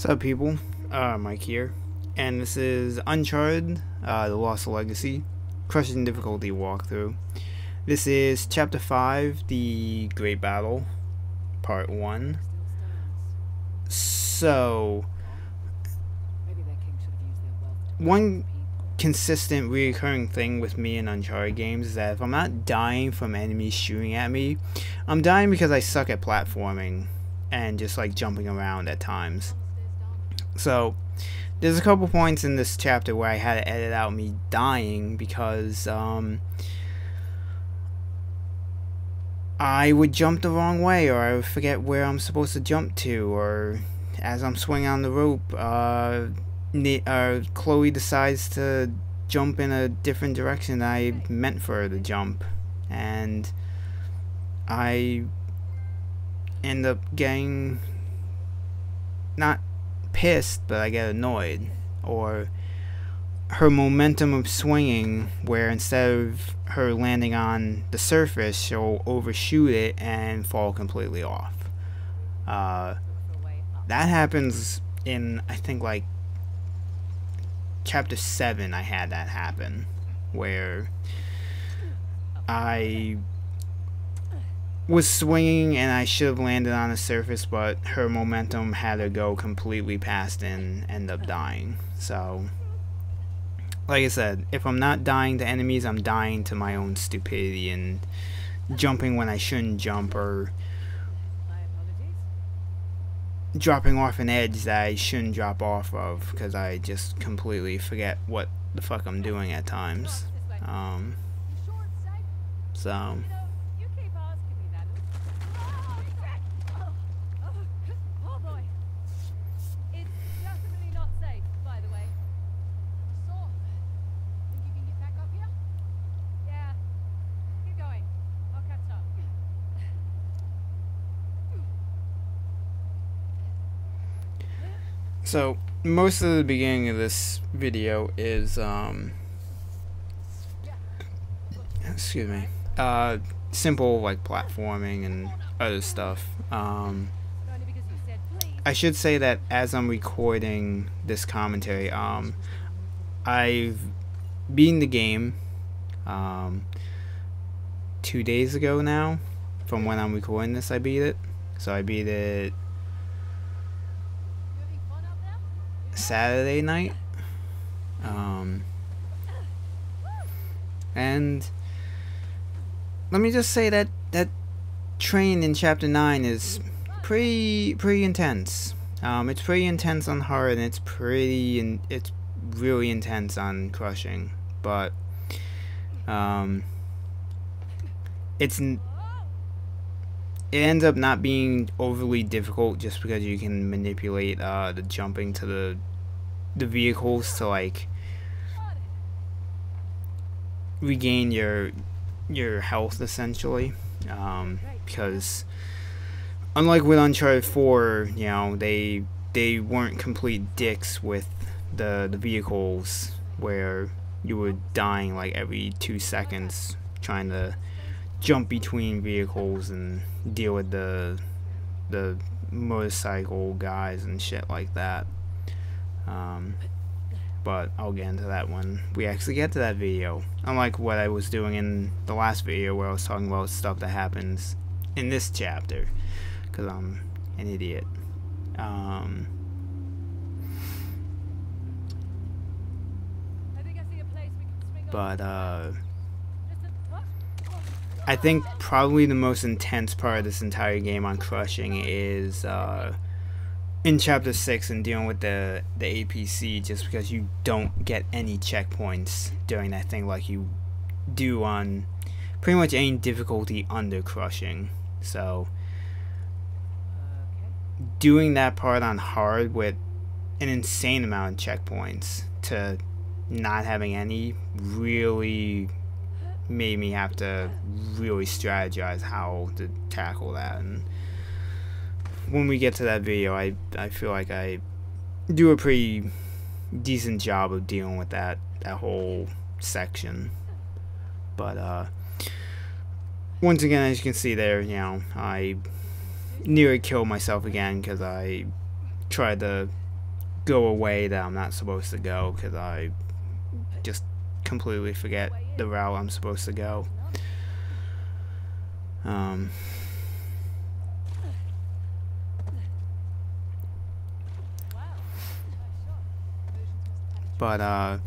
What's up, people? Mike here, and this is Uncharted, The Lost Legacy, Crushing Difficulty walkthrough. This is Chapter 5, The Great Battle, Part 1. So, one consistent recurring thing with me in Uncharted games is that if I'm not dying from enemies shooting at me, I'm dying because I suck at platforming and just like jumping around at times. So there's a couple points in this chapter where I had to edit out me dying because I would jump the wrong way, or I would forget where I'm supposed to jump to, or as I'm swinging on the rope, Chloe decides to jump in a different direction than I meant for her to jump, and I end up getting not pissed, but I get annoyed. Or her momentum of swinging, where instead of her landing on the surface, she'll overshoot it and fall completely off. That happens in, I think, like chapter 7. I had that happen where I was swinging and I should have landed on the surface, but her momentum had her go completely past and end up dying. So, like I said, if I'm not dying to enemies, I'm dying to my own stupidity and jumping when I shouldn't jump, or dropping off an edge that I shouldn't drop off of because I just completely forget what the fuck I'm doing at times. So So, most of the beginning of this video is, excuse me, simple, like, platforming and other stuff. I should say that as I'm recording this commentary, I've beaten the game, 2 days ago now. From when I'm recording this, I beat it. So I beat it Saturday night, and let me just say that that train in chapter 9 is pretty intense. It's pretty intense on hard, and it's really intense on crushing, but it ends up not being overly difficult just because you can manipulate the jumping to the vehicles to like regain your health essentially, because unlike with Uncharted 4, you know, they weren't complete dicks with the vehicles where you were dying like every 2 seconds trying to jump between vehicles and deal with the motorcycle guys and shit like that. But I'll get into that when we actually get to that video. Unlike what I was doing in the last video where I was talking about stuff that happens in this chapter, because I'm an idiot. But I think probably the most intense part of this entire game on crushing is in chapter 6 and dealing with the APC, just because you don't get any checkpoints during that thing like you do on pretty much any difficulty under crushing. So doing that part on hard with an insane amount of checkpoints to not having any really made me have to really strategize how to tackle that. And when we get to that video, I feel like I do a pretty decent job of dealing with that whole section. But once again, as you can see there, you know, I nearly killed myself again because I tried to go away that I'm not supposed to go because I just completely forget the route I'm supposed to go. But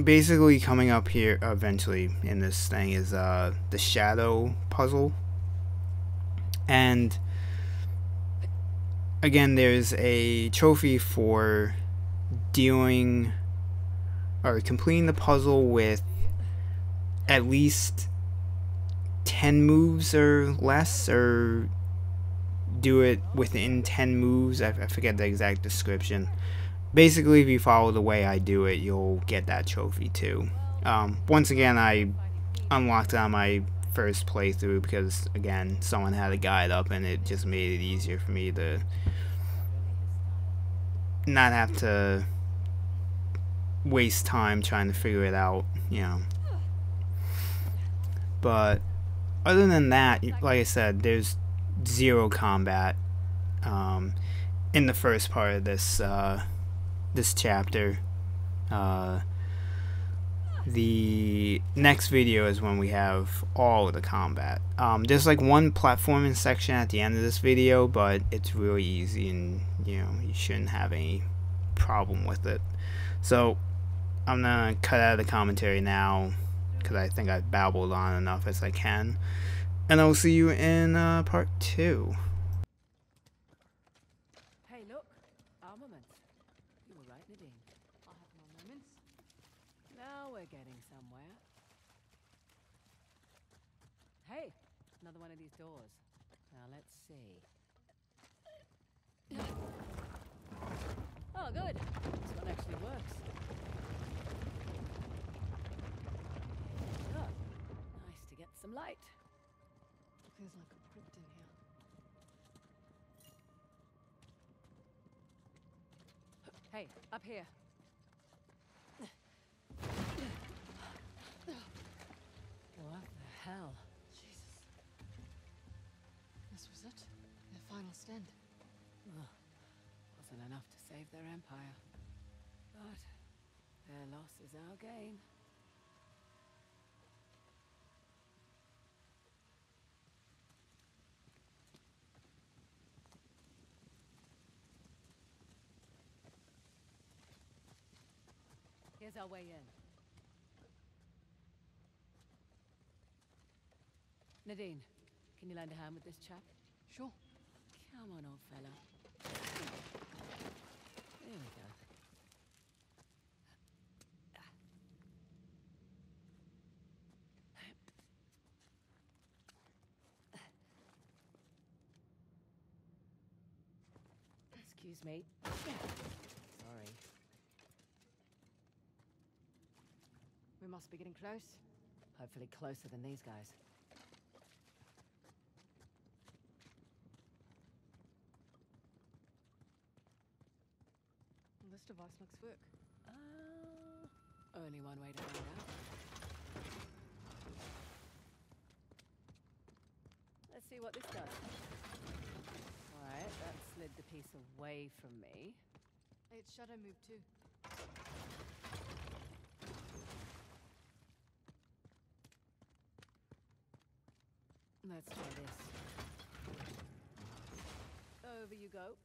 basically coming up here eventually in this thing is the shadow puzzle. And again, there's a trophy for doing or completing the puzzle with at least 10 moves or less, or do it within 10 moves. I forget the exact description. Basically, if you follow the way I do it, you'll get that trophy too. Once again, I unlocked it on my first playthrough because, again, someone had a guide up and it just made it easier for me to not have to waste time trying to figure it out, you know. But other than that, like I said, there's zero combat in the first part of this this chapter. The next video is when we have all of the combat. There's like one platforming section at the end of this video, but it's really easy and, you know, you shouldn't have any problem with it. So I'm gonna cut out of the commentary now because I think I've babbled on enough as I can, and I'll see you in part 2. Hey, look, armament. You were right, Nadine. I have my moments. Now we're getting somewhere. Hey, another one of these doors. Now let's see. Oh, good. This one actually works. Oh, nice to get some light. Feels like a crypt in here. Hey, up here. What the hell? Jesus. This was it? Their final stand. Well, wasn't enough to save their empire. But their loss is our gain. Here's our way in. Nadine, can you lend a hand with this chap? Sure. Come on, old fella. There we go. Excuse me. Sorry. We must be getting close. Hopefully closer than these guys. This device looks work. Only one way to find out. Let's see what this does. Alright, that slid the piece away from me. Its shadow moved too. Let's try this. Over you go.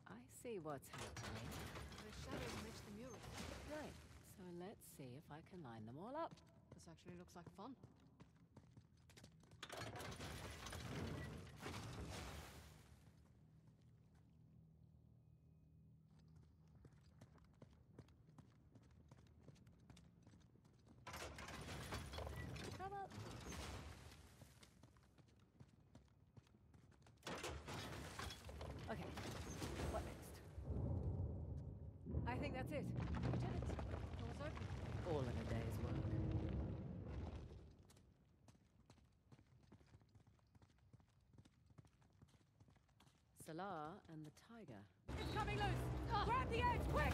I see what's happening. The shadows match the mural. Right, so let's see if I can line them all up. This actually looks like fun. Come up. Okay, what next? I think that's it. We did it. Door's open. All in a day's work. Salah and the tiger. It's coming loose! Grab the edge, quick!